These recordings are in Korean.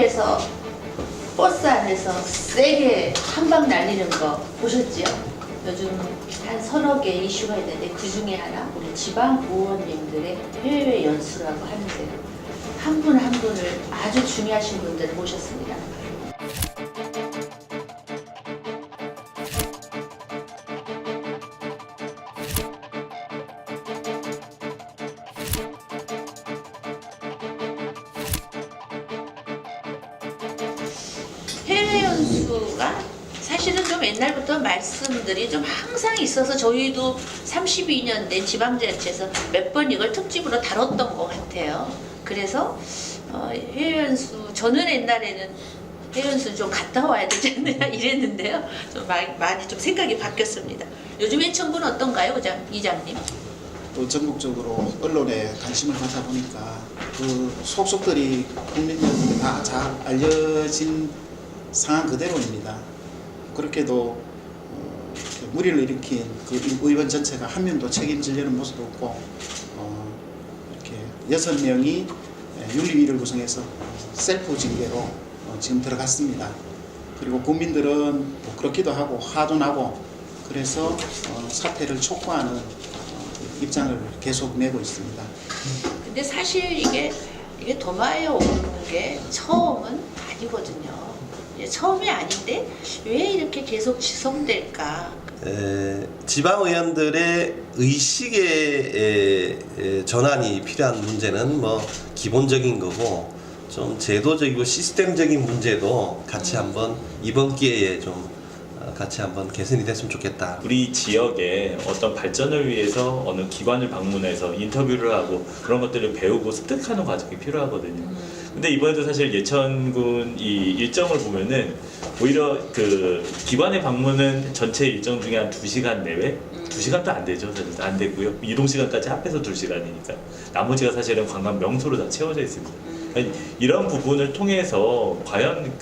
서울에서 버스 안에서 세게 한 방 날리는 거 보셨지요? 요즘 한 서너 개 이슈가 있는데 그 중에 하나 우리 지방 의원님들의 해외 연수라고 하는데요. 한 분 한 분을 아주 중요하신 분들을 모셨습니다. 해외 연수가 사실은 좀 옛날부터 말씀들이 좀 항상 있어서 저희도 32년 된 지방자치에서 몇 번 이걸 특집으로 다뤘던 것 같아요. 그래서 해외 연수 저는 옛날에는 해외 연수 좀 갔다 와야 되지 않느냐 이랬는데요. 좀 많이 좀 생각이 바뀌었습니다. 요즘 예천군 어떤가요, 이장님? 또 전국적으로 언론에 관심을 가다 보니까 그 속속들이 국민들한테 다 잘 알려진 상황 그대로입니다. 그렇게도 무리를 일으킨 그 의원 전체가 한 명도 책임지려는 모습도 없고 이렇게 6명이 윤리위를 구성해서 셀프 징계로 지금 들어갔습니다. 그리고 국민들은 뭐 그렇기도 하고 화도 나고 그래서 사퇴를 촉구하는 입장을 계속 내고 있습니다. 근데 사실 이게 도마에 오르는 게 처음은 아니거든요. 처음이 아닌데 왜 이렇게 계속 지속될까? 지방의원들의 의식의 전환이 필요한 문제는 뭐 기본적인 거고 좀 제도적이고 시스템적인 문제도 같이 한번 이번 기회에 좀 같이 한번 개선이 됐으면 좋겠다. 우리 지역의 어떤 발전을 위해서 어느 기관을 방문해서 인터뷰를 하고 그런 것들을 배우고 습득하는 과정이 필요하거든요. 근데 이번에도 사실 예천군 이 일정을 보면은 오히려 그 기관의 방문은 전체 일정 중에 한 2시간 내외? 2시간도 안 되죠. 사실 안 되고요. 이동 시간까지 합해서 2시간이니까 나머지가 사실은 관광 명소로 다 채워져 있습니다. 아니, 이런 부분을 통해서 과연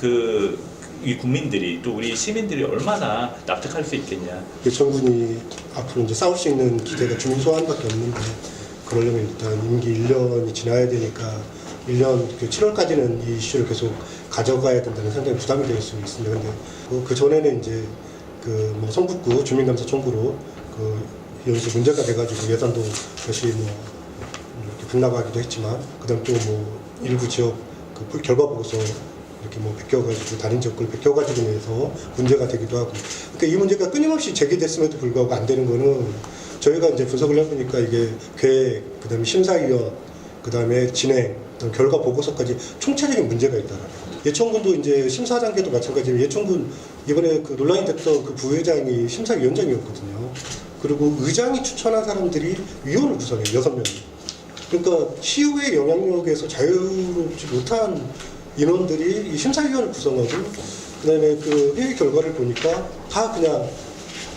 이 국민들이 또 우리 시민들이 얼마나 납득할 수 있겠냐. 예천군이 앞으로 이제 싸울 수 있는 기대가 주민 소환밖에 없는데 그러려면 일단 임기 1년이 지나야 되니까 1년 7월까지는 이 이슈를 계속 가져가야 된다는 상당히 부담이 될 수 있습니다. 근데 그 전에는 이제 뭐 성북구 주민감사 청구로 연수 문제가 돼가지고 예산도 다시 뭐 이렇게 빗나가기도 했지만 그다음 또 뭐 일부 지역 결과 보고서 이렇게 뭐 베껴가지고 다른 지역을 베껴가지고 해서 문제가 되기도 하고 그러니까 이 문제가 끊임없이 제기됐음에도 불구하고 안 되는 거는 저희가 이제 분석을 해보니까 이게 계획, 그다음에 심사위원, 그다음에 진행, 그다음 결과 보고서까지 총체적인 문제가 있다라는 거죠. 예천군도 이제 심사 단계도 마찬가지로 예천군 이번에 그 논란이 됐던 그 부회장이 심사위원장이었거든요. 그리고 의장이 추천한 사람들이 위원을 구성해요. 6명. 그러니까 시의회 영향력에서 자유롭지 못한 인원들이 이 심사위원을 구성하고 그다음에 그 회의 결과를 보니까 다 그냥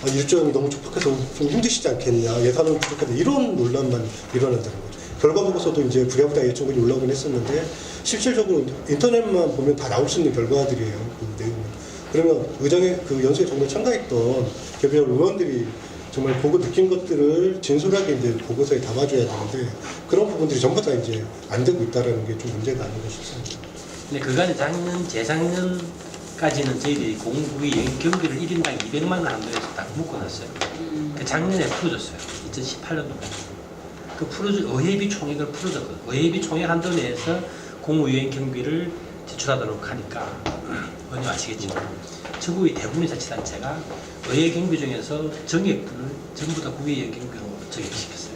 일정이 너무 촉박해서 좀 힘드시지 않겠냐, 예산은 부족하다 이런 논란만 일어난다는 거죠. 결과 보고서도 이제 부랴부랴 예천군이 올라오긴 했었는데 실질적으로 인터넷만 보면 다 나올 수 있는 결과들이에요. 그 내용은. 그러면 의장의 그 연수에 정말 참가했던 개별 의원들이 정말 보고 느낀 것들을 진솔하게 이제 보고서에 담아줘야 되는데 그런 부분들이 전부 다 이제 안 되고 있다는 게 좀 문제가 아닌가 싶습니다. 근데 그간에 작년, 재작년까지는 저희들이 공구의 경비를 1인당 200만 원 한도에서 딱 묶어놨어요. 그 작년에 풀어줬어요. 2018년도까지. 그 의회비 총액을 풀어줬거든요. 의회비 총액 한도 내에서 공무유엔 경비를 지출하도록 하니까 언니 아시겠지만 전국의 대부분의 자치단체가 의회 경비 중에서 정액들을 전부 다 국외 경비로 정액시켰어요.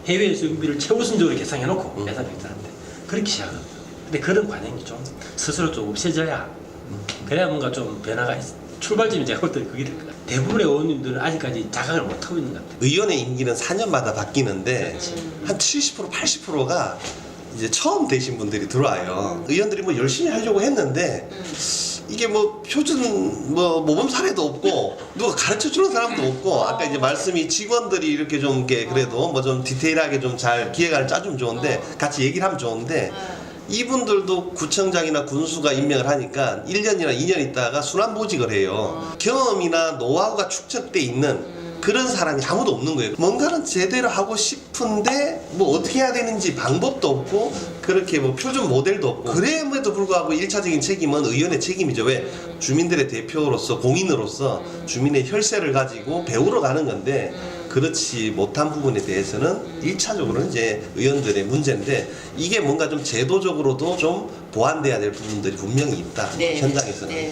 해외에서 경비를 최우선적으로 계상해놓고 예산 백사한테 그렇게 시작합니다. 근데 그런 관행이 좀 스스로 좀 없애져야 그래야 뭔가 좀 변화가 출발점이 제가 볼 때는 그게 될 것 같아요. 대부분의 의원님들은 아직까지 자각을 못하고 있는 것 같아요. 의원의 임기는 4년마다 바뀌는데 한 70%, 80%가 이제 처음 되신 분들이 들어와요. 의원들이 뭐 열심히 하려고 했는데 이게 뭐 표준 뭐 모범 사례도 없고 누가 가르쳐 주는 사람도 없고 아까 이제 말씀이 직원들이 이렇게 좀 이렇게 그래도 뭐 좀 디테일하게 좀 잘 기획안을 짜주면 좋은데 같이 얘기를 하면 좋은데 이분들도 구청장이나 군수가 임명을 하니까 1년이나 2년 있다가 순환보직을 해요. 경험이나 노하우가 축적돼 있는 그런 사람이 아무도 없는 거예요. 뭔가는 제대로 하고 싶은데 뭐 어떻게 해야 되는지 방법도 없고 그렇게 뭐 표준 모델도 없고 그럼에도 불구하고 1차적인 책임은 의원의 책임이죠. 왜? 주민들의 대표로서 공인으로서 주민의 혈세를 가지고 배우러 가는 건데 그렇지 못한 부분에 대해서는 1차적으로는 이제 의원들의 문제인데 이게 뭔가 좀 제도적으로도 좀 보완돼야 될 부분들이 분명히 있다. 네. 현장에서는. 네.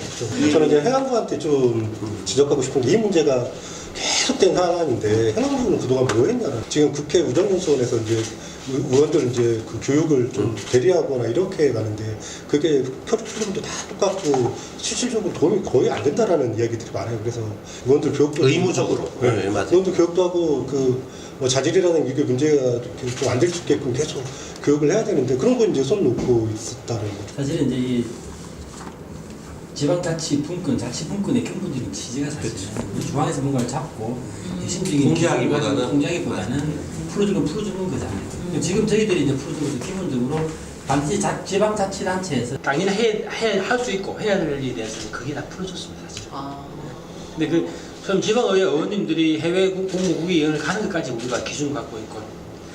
저는 이제 행안부한테 좀 지적하고 싶은 게 이 문제가 계속된 사안인데 행안부는 그동안 뭐 했냐는 지금 국회 우정연수원에서 이제 의원들 이제 그 교육을 좀 대리하거나 이렇게 가는데 그게 표준도 다 똑같고 실질적으로 도움이 거의 안 된다라는 이야기들이 많아요. 그래서 의원들 교육도 의무적으로. 네, 네, 맞아요. 의원들 교육도 하고 그 뭐 자질이라는 이게 문제가 좀 안 될 수 있게끔 계속 교육을 해야 되는데 그런 거 이제 손 놓고 있었다는 거죠. 사실은 이제 이 지방자치분권, 자치분권의 근본적인 취지가 사실은 우리 중앙에서 뭔가를 잡고 핵심적인 공개하기보다는 풀어주는 거잖아요. 지금 저희들이 이제 풀어주는 것은 기본적으로 반드시 지방자치단체에서 당연히 할 수 있고 해야 될 일에 대해서는 그게 다 풀어줬습니다, 사실. 근데 그 지방의회 의원님들이 해외 공무국의위원을 가는 것까지 우리가 기준을 갖고 있고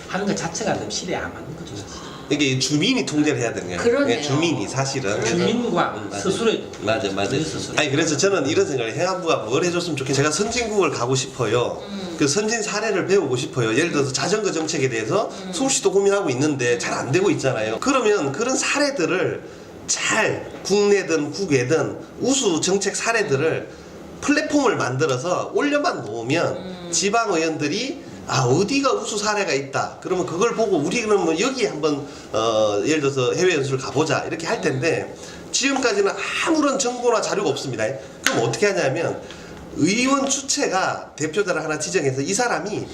하는 것 자체가 좀 시대에 안 맞는 거죠, 사실. 이게 주민이 통제를 해야 되는 거예요. 그러네요. 주민이 사실은. 주민과 맞아요. 스스로의 맞아. 우리 스스로. 아니 그래서 저는 이런 생각을 행안부가 뭘 해줬으면 좋겠어요. 제가 선진국을 가고 싶어요. 그 선진 사례를 배우고 싶어요. 예를 들어서 자전거 정책에 대해서 서울시도 고민하고 있는데 잘 안 되고 있잖아요. 그러면 그런 사례들을 잘 국내든 국외든 우수 정책 사례들을 플랫폼을 만들어서 올려만 놓으면 지방 의원들이 어디가 우수 사례가 있다. 그러면 그걸 보고 우리는 뭐 여기 한번 예를 들어서 해외 연수를 가보자 이렇게 할 텐데 지금까지는 아무런 정보나 자료가 없습니다. 그럼 어떻게 하냐면 의원 주체가 대표자를 하나 지정해서 이 사람이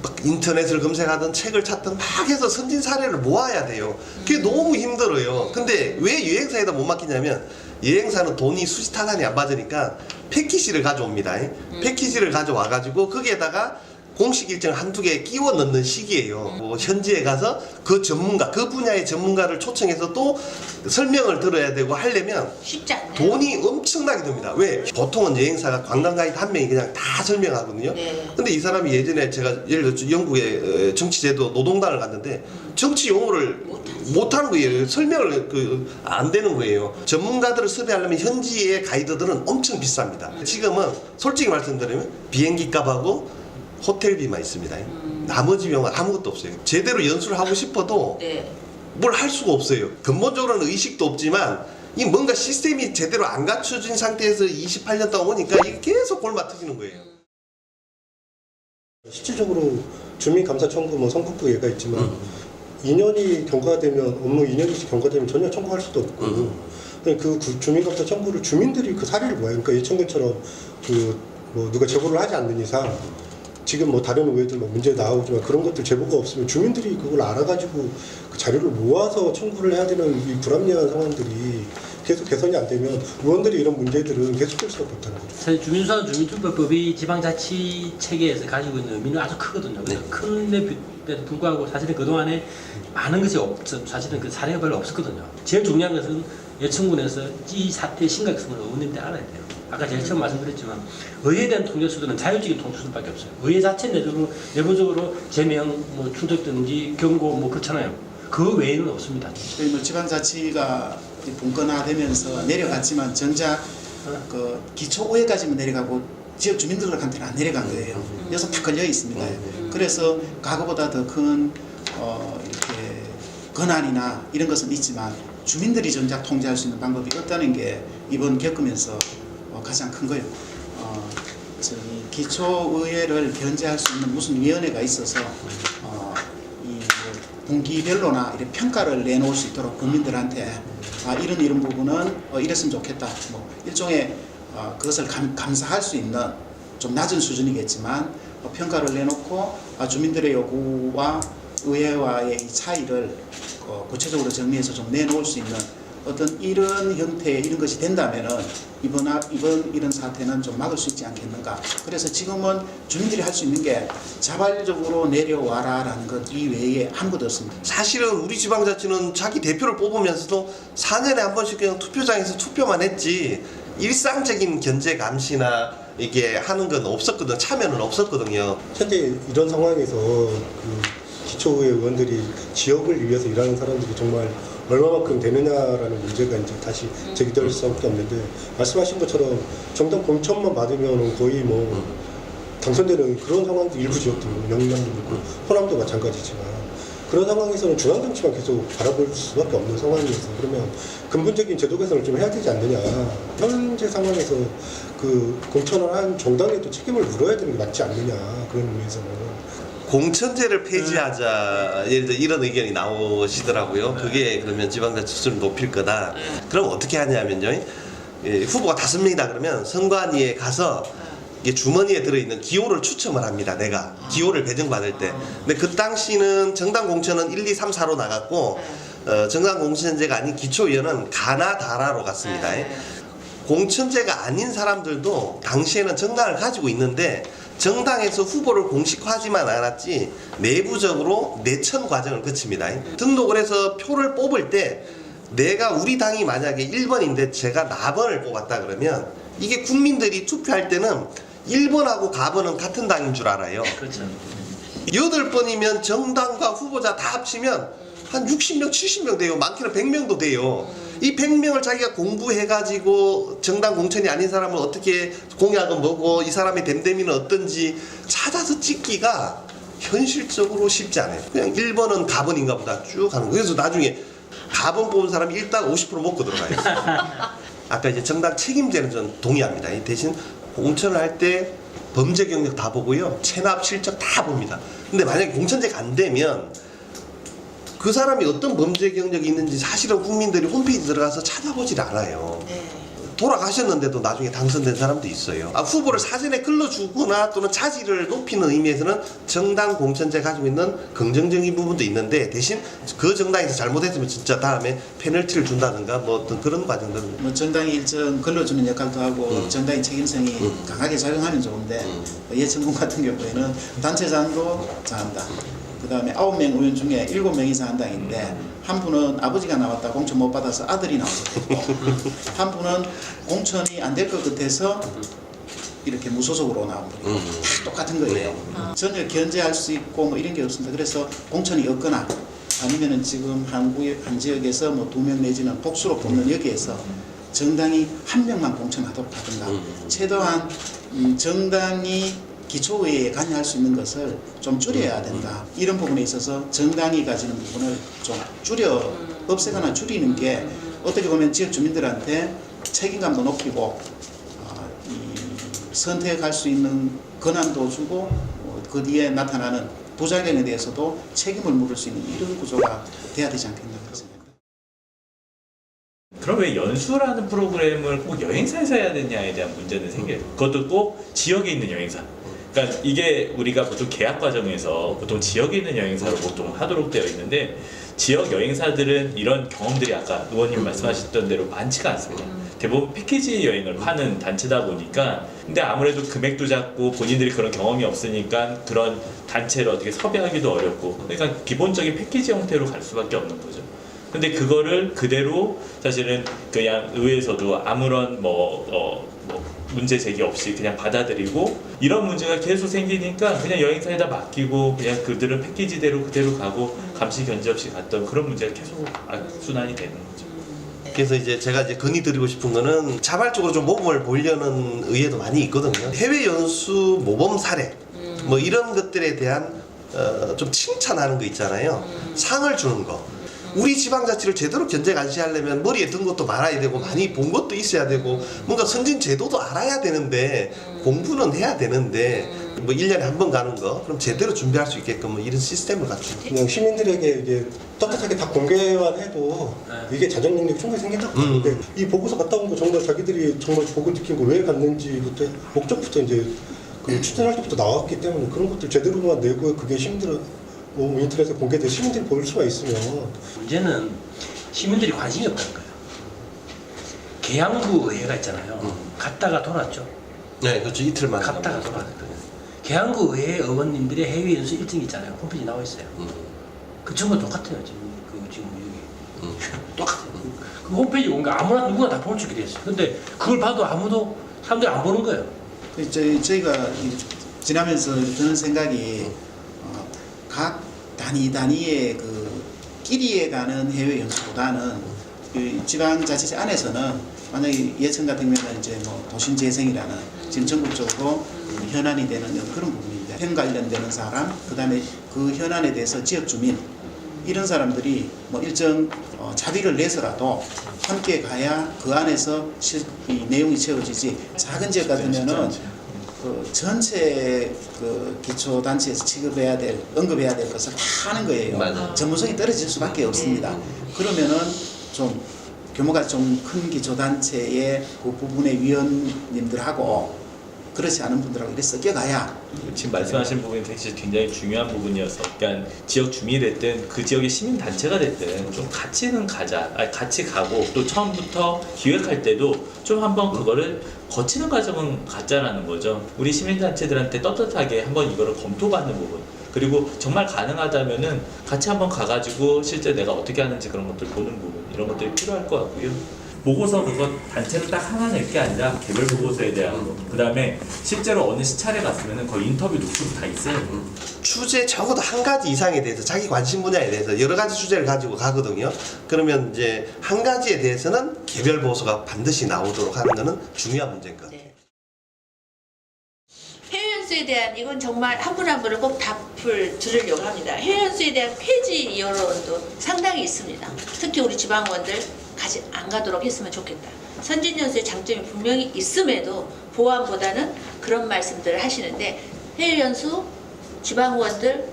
막 인터넷을 검색하든 책을 찾든 막 해서 선진 사례를 모아야 돼요. 그게 너무 힘들어요. 근데 왜 여행사에다 못 맡기냐면 여행사는 돈이 수지타산이 안 맞으니까 패키지를 가져옵니다. 패키지를 가져와가지고 거기에다가 공식 일정 한두 개 끼워 넣는 식이에요. 뭐 현지에 가서 그 전문가, 그 분야의 전문가를 초청해서 또 설명을 들어야 되고 하려면 쉽지 않네요. 돈이 엄청나게 듭니다. 왜? 보통은 여행사가 관광 가이드 한 명이 그냥 다 설명하거든요. 네. 근데 이 사람이 예전에 제가 예를 들어 영국의 정치제도 노동당을 갔는데 정치 용어를 못하는 거예요. 설명을 안 되는 거예요. 전문가들을 섭외하려면 현지의 가이드들은 엄청 비쌉니다. 지금은 솔직히 말씀드리면 비행기 값하고 호텔비만 있습니다. 나머지 비용은 아무것도 없어요. 제대로 연수를 하고 싶어도 네. 뭘 할 수가 없어요. 근본적으로는 의식도 없지만 이 뭔가 시스템이 제대로 안 갖춰진 상태에서 28년 동안 오니까 이게 계속 골 맞춰지는 거예요. 실질적으로 주민감사 청구 뭐 성북구 예가 있지만 2년이 경과되면 업무 2년이 경과되면 전혀 청구할 수도 없고 그 주민감사 청구를 주민들이 그 사례를 모아요. 그러니까 예천군처럼 그 뭐 누가 제보를 하지 않는 이상 지금 뭐 다른 의회들 뭐 문제 나오지만 그런 것들 제보가 없으면 주민들이 그걸 알아가지고 그 자료를 모아서 청구를 해야 되는 이 불합리한 상황들이 계속 개선이 안 되면 의원들이 이런 문제들은 계속될 수밖에 없다는 거죠. 사실 주민소환 주민투표법이 지방자치 체계에서 가지고 있는 의미는 아주 크거든요. 그래서 큰데도 불구하고 사실은 그동안에 많은 것이 사실은 그 사례가 별로 없었거든요. 제일 중요한 것은 예천군에서 이 사태의 심각성을 의원님들이 알아야 돼요. 아까 제일 처음 말씀드렸지만 의회에 대한 통제 수단은 자율적인 통제 수단밖에 없어요. 의회 자체 내부적으로 제명, 뭐 추적든지 경고 뭐 그렇잖아요. 그 외에는 없습니다. 저희 뭐 지방자치가 분권화되면서 내려갔지만 정작 그 기초의회까지만 내려가고 지역 주민들한테는 안 내려간 거예요. 그래서 다 걸려 있습니다. 그래서 과거보다 더 큰 이렇게 권한이나 이런 것은 있지만 주민들이 정작 통제할 수 있는 방법이 없다는 게 이번 겪으면서 가장 큰 거예요. 저희 기초의회를 견제할 수 있는 무슨 위원회가 있어서 이 분기별로나 이렇게 평가를 내놓을 수 있도록 국민들한테 이런 부분은 이랬으면 좋겠다. 뭐 일종의 그것을 감사할 수 있는 좀 낮은 수준이겠지만 평가를 내놓고 주민들의 요구와 의회와의 이 차이를 구체적으로 정리해서 좀 내놓을 수 있는 어떤 이런 형태의 이런 것이 된다면은 이번 이런 사태는 좀 막을 수 있지 않겠는가. 그래서 지금은 주민들이 할 수 있는 게 자발적으로 내려와라라는 것 이외에 아무것도 없습니다. 사실은 우리 지방자치는 자기 대표를 뽑으면서도 4년에 한 번씩 그냥 투표장에서 투표만 했지 일상적인 견제 감시나 이게 하는 건 없었거든. 참여는 없었거든요. 현재 이런 상황에서 그 기초의회 의원들이 지역을 위해서 일하는 사람들이 정말 얼마만큼 되느냐라는 문제가 이제 다시 제기될 수밖에 없는데, 말씀하신 것처럼 정당 공천만 받으면 거의 뭐 당선되는 그런 상황도 일부 지역도 있고, 영남도 있고 호남도 마찬가지지만, 그런 상황에서는 중앙정치만 계속 바라볼 수밖에 없는 상황이어서, 그러면 근본적인 제도 개선을 좀 해야 되지 않느냐. 현재 상황에서 그 공천을 한 정당에도 책임을 물어야 되는 게 맞지 않느냐, 그런 의미에서는. 공천제를 폐지하자, 예를 들어 이런 의견이 나오시더라고요. 그게 그러면 지방자치 수준을 높일 거다. 그럼 어떻게 하냐면요, 후보가 5명이다 그러면 선관위에 가서 이게 주머니에 들어있는 기호를 추첨을 합니다. 내가 기호를 배정받을 때. 근데 그 당시는 정당 공천은 1, 2, 3, 4로 나갔고, 정당 공천제가 아닌 기초위원은 가나 다라로 갔습니다. 공천제가 아닌 사람들도 당시에는 정당을 가지고 있는데, 정당에서 후보를 공식화하지만 않았지 내부적으로 내천 과정을 거칩니다. 등록을 해서 표를 뽑을 때 내가 우리 당이 만약에 1번인데 제가 나번을 뽑았다 그러면, 이게 국민들이 투표할 때는 1번하고 가번은 같은 당인 줄 알아요. 그렇죠. 8번이면 정당과 후보자 다 합치면 한 60명, 70명 돼요. 많게는 100명도 돼요. 이 100명을 자기가 공부해가지고 정당 공천이 아닌 사람을 어떻게 공약은 뭐고 이 사람의 댐댐이는 어떤지 찾아서 찍기가 현실적으로 쉽지 않아요. 그냥 1번은 가번인가 보다 쭉 하는 거예요. 그래서 나중에 가번 뽑은 사람이 일단 50% 먹고 들어가요. 아까 이제 정당 책임제는 전 동의합니다. 대신 공천을 할 때 범죄 경력 다 보고요. 체납 실적 다 봅니다. 근데 만약에 공천제가 안 되면 그 사람이 어떤 범죄 경력이 있는지 사실은 국민들이 홈페이지 들어가서 찾아보질 않아요. 돌아가셨는데도 나중에 당선된 사람도 있어요. 후보를 사전에 끌어주거나 또는 차질을 높이는 의미에서는 정당 공천제 가지고 있는 긍정적인 부분도 있는데, 대신 그 정당에서 잘못했으면 진짜 다음에 페널티를 준다든가 뭐 어떤 그런 과정들은 뭐 정당이 일정 걸러주는 역할도 하고 정당의 책임성이 강하게 작용하면 좋은데, 예천군 같은 경우에는 단체장도 장한다. 그 다음에 9명 의원 중에 7명이 장한당인데, 한 분은 아버지가 나왔다 공천 못 받아서 아들이 나와서 됐고, 한 분은 공천이 안 될 것 같아서 이렇게 무소속으로 나온 분이 다 똑같은 거예요. 전혀 견제할 수 있고 뭐 이런 게 없습니다. 그래서 공천이 없거나 아니면은 지금 한 지역에서 뭐 2명 내지는 복수로 뽑는 여기에서 정당이 1명만 공천하도록 하든가, 최대한 정당이 기초의회에 관여할 수 있는 것을 좀 줄여야 된다. 이런 부분에 있어서 정당이 가지는 부분을 좀 없애거나 줄이는 게 어떻게 보면 지역 주민들한테 책임감도 높이고, 선택할 수 있는 권한도 주고, 그 뒤에 나타나는 부작용에 대해서도 책임을 물을 수 있는 이런 구조가 돼야 되지 않겠나 그렇습니다. 그럼 왜 연수라는 프로그램을 꼭 여행사에서 해야 되냐에 대한 문제는 생겨요. 그것도 꼭 지역에 있는 여행사. 그러니까 이게 우리가 보통 계약 과정에서 보통 지역에 있는 여행사로 보통 하도록 되어 있는데, 지역 여행사들은 이런 경험들이 아까 의원님 말씀하셨던 대로 많지가 않습니다. 대부분 패키지 여행을 파는 단체다 보니까, 근데 아무래도 금액도 작고 본인들이 그런 경험이 없으니까 그런 단체를 어떻게 섭외하기도 어렵고, 그러니까 기본적인 패키지 형태로 갈 수밖에 없는 거죠. 근데 그거를 그대로 사실은 그냥 의회에서도 아무런 문제 제기 없이 그냥 받아들이고, 이런 문제가 계속 생기니까 그냥 여행사에다 맡기고 그냥 그들은 패키지대로 그대로 가고 감시 견제 없이 갔던 그런 문제가 계속 악순환이 되는 거죠. 그래서 이제 제가 이제 건의드리고 싶은 거는, 자발적으로 좀 모범을 보려는 의회도 많이 있거든요. 해외 연수 모범 사례 뭐 이런 것들에 대한 좀 칭찬하는 거 있잖아요. 상을 주는 거. 우리 지방자치를 제대로 견제 감시하려면 머리에 든 것도 많아야 되고 많이 본 것도 있어야 되고 뭔가 선진 제도도 알아야 되는데, 공부는 해야 되는데, 뭐 1년에 한 번 가는 거 그럼 제대로 준비할 수 있게끔 뭐 이런 시스템을 갖추고, 그냥 시민들에게 이게 떳떳하게 다 공개만 해도 이게 자정 능력이 충분히 생긴다고 보는데, 이 보고서 갔다 온 거 정말 자기들이 정말 보고 느낀 거 왜 갔는지부터 목적부터 이제 그 추진할 때부터 나왔기 때문에 그런 것들 제대로만 내고, 그게 시민들 인터넷에 공개돼 시민들이 볼 수가 있으면. 문제는 시민들이 관심이 없다는 거예요. 계양구 의회가 있잖아요. 갔다가 돌았죠. 네, 그렇죠. 이틀만 갔다가 돌았거든요. 계양구 의회 의원님들의 해외 연수 일정이 있잖아요. 홈페이지 나와 있어요. 그 전부 똑같아요. 지금 여기 똑같아요. 그 홈페이지 온 거 아무나 누구나 다 볼 수 있게 돼 있어요. 근데 그걸 봐도 사람들이 안 보는 거예요. 저희가 지나면서 드는 생각이 각 단위의 그 끼리에 가는 해외 연수보다는 그 지방자치제 안에서는 만약에 예천 같은 경우는 이제 뭐 도심재생이라는 지금 전국적으로 현안이 되는 그런 부분입니다. 현 관련되는 사람, 그다음에 그 현안에 대해서 지역 주민 이런 사람들이 뭐 일정 자비를 내서라도 함께 가야 그 안에서 이 내용이 채워지지. 작은 지역 같으면은 그 전체 그 기초단체에서 언급해야 될 것을 다 하는 거예요. 맞아요. 전문성이 떨어질 수밖에 없습니다. 그러면은 좀 규모가 좀 큰 기초단체의 그 부분의 위원님들하고 그렇지 않은 분들하고 이렇게 섞여가야. 지금 말씀하신 부분이 사실 굉장히 중요한 부분이어서, 그러니까 지역 주민이 됐든 그 지역의 시민 단체가 됐든 좀 같이는 가자, 같이 가고 또 처음부터 기획할 때도 좀 한번 그거를 거치는 과정은 갖자라는 거죠. 우리 시민 단체들한테 떳떳하게 한번 이거를 검토받는 부분. 그리고 정말 가능하다면은 같이 한번 가가지고 실제 내가 어떻게 하는지 그런 것들 보는 부분, 이런 것들이 필요할 것 같고요. 보고서 그거 단체로 딱 하나 낼 게 아니라 개별 보고서에 대한 거. 그 다음에 실제로 어느 시찰에 갔으면은 거의 인터뷰 녹취록 다 있어요. 주제 적어도 한 가지 이상에 대해서 자기 관심 분야에 대해서 여러 가지 주제를 가지고 가거든요. 그러면 이제 한 가지에 대해서는 개별 보고서가 반드시 나오도록 하는 것은 중요한 문제인 것 같아요. 네. 해외 연수에 대한 이건 정말 한 분 한 분을 꼭 답을 들으려고 합니다. 해외 연수에 대한 폐지 여론도 상당히 있습니다. 특히 우리 지방원들 안 가도록 했으면 좋겠다. 선진 연수의 장점이 분명히 있음에도 보완보다는 그런 말씀들을 하시는데 해외 연수 지방원들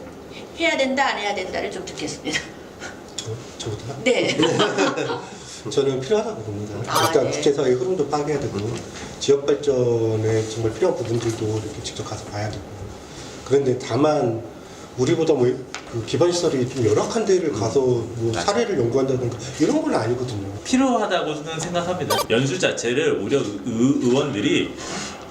해야 된다 안 해야 된다를 좀 듣겠습니다. 저부터? 네. 저는 필요하다고 봅니다. 아, 일단 네. 국제사회의 흐름도 파악해야 되고 지역 발전에 정말 필요한 부분들도 이렇게 직접 가서 봐야 되고 그런데 다만 우리보다 뭐 그 기반 시설이 좀 열악한 데를 가서 뭐 사례를 연구한다든가 이런 건 아니거든요. 필요하다고는 생각합니다. 연수 자체를 오히려 의원들이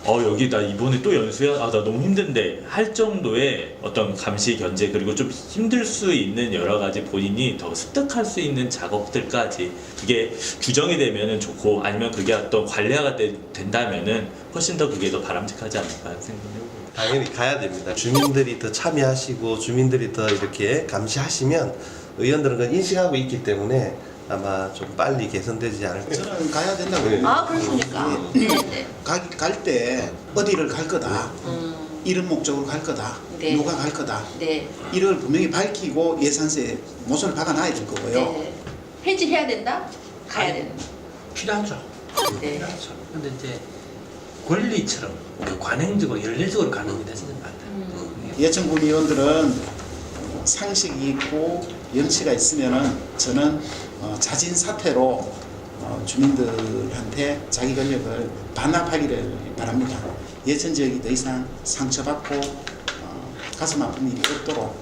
여기 나 이번에 또 연수야? 나 너무 힘든데 할 정도의 어떤 감시, 견제 그리고 좀 힘들 수 있는 여러 가지 본인이 더 습득할 수 있는 작업들까지 그게 규정이 되면은 좋고 아니면 그게 어떤 관리화가 된다면은 훨씬 더 그게 더 바람직하지 않을까 생각해요. 당연히 가야 됩니다. 주민들이 더 참여하시고 주민들이 더 이렇게 감시하시면 의원들은 그걸 인식하고 있기 때문에 아마 좀 빨리 개선되지 않을까. 저는 가야 된다고 네. 봅니다. 아 그렇습니까? 네. 갈 때 어디를 갈 거다. 이런 목적으로 갈 거다. 네. 누가 갈 거다. 네. 이걸 분명히 밝히고 예산서에 모선을 박아놔야 될 거고요. 네. 폐지해야 된다? 가야 된다. 필요하죠. 네. 필요하죠. 근데 이제 권리처럼 그 관행적으로 연례적으로 가는 게 됐으면 안 돼요. 예천군 의원들은 상식이 있고 염치가 있으면은 저는 자진 사퇴로 주민들한테 자기 권력을 반납하기를 바랍니다. 예천 지역이 더 이상 상처받고 가슴 아픈 일이 없도록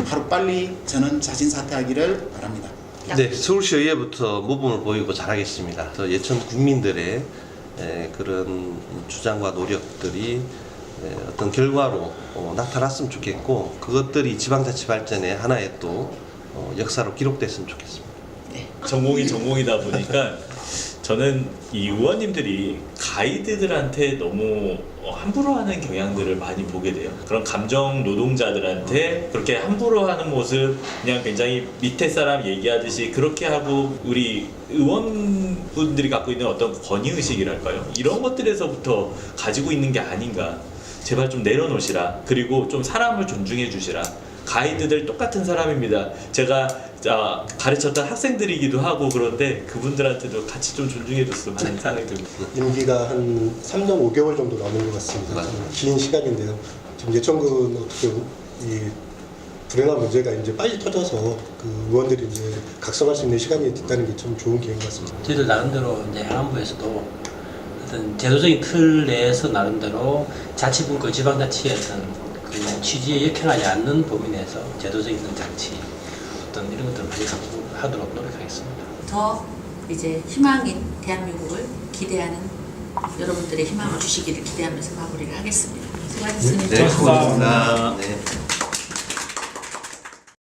하루빨리 저는 자진 사퇴하기를 바랍니다. 네, 서울시의회부터 모범을 보이고 잘하겠습니다. 예천 국민들의 그런 주장과 노력들이 어떤 결과로 나타났으면 좋겠고 그것들이 지방자치 발전의 하나의 또 역사로 기록됐으면 좋겠습니다. 전공이다 보니까 저는 이 의원님들이 가이드들한테 너무 함부로 하는 경향들을 많이 보게 돼요. 그런 감정 노동자들한테 그렇게 함부로 하는 모습, 그냥 굉장히 밑에 사람 얘기하듯이 그렇게 하고 우리 의원분들이 갖고 있는 어떤 권위의식이랄까요? 이런 것들에서부터 가지고 있는 게 아닌가. 제발 좀 내려놓으시라. 그리고 좀 사람을 존중해 주시라. 가이드들 똑같은 사람입니다. 제가 가르쳤던 학생들이기도 하고 그런데 그분들한테도 같이 좀 존중해 줬으면 하는 생각이 듭니다. 임기가 한 3년 5개월 정도 남은 것 같습니다. 맞아요. 좀 긴 시간인데요. 지금 예천군 어떻게 이 불행한 문제가 이제 빨리 터져서 그 의원들이 이제 각성할 수 있는 시간이 됐다는 게 참 좋은 기회인 것 같습니다. 저희들 나름대로 이제 행안부에서도 어떤 제도적인 틀 내에서 나름대로 자치분권 지방자치의 어떤 그 취지에 역행하지 않는 범위 내에서 제도적인 장치 어떤 이런 것들을 많이 하도록 노력하겠습니다. 더 이제 희망인 대한민국을 기대하는 여러분들의 희망을 주시기를 기대하면서 마무리를 하겠습니다. 수고하셨습니다. 네, 고맙습니다. 네.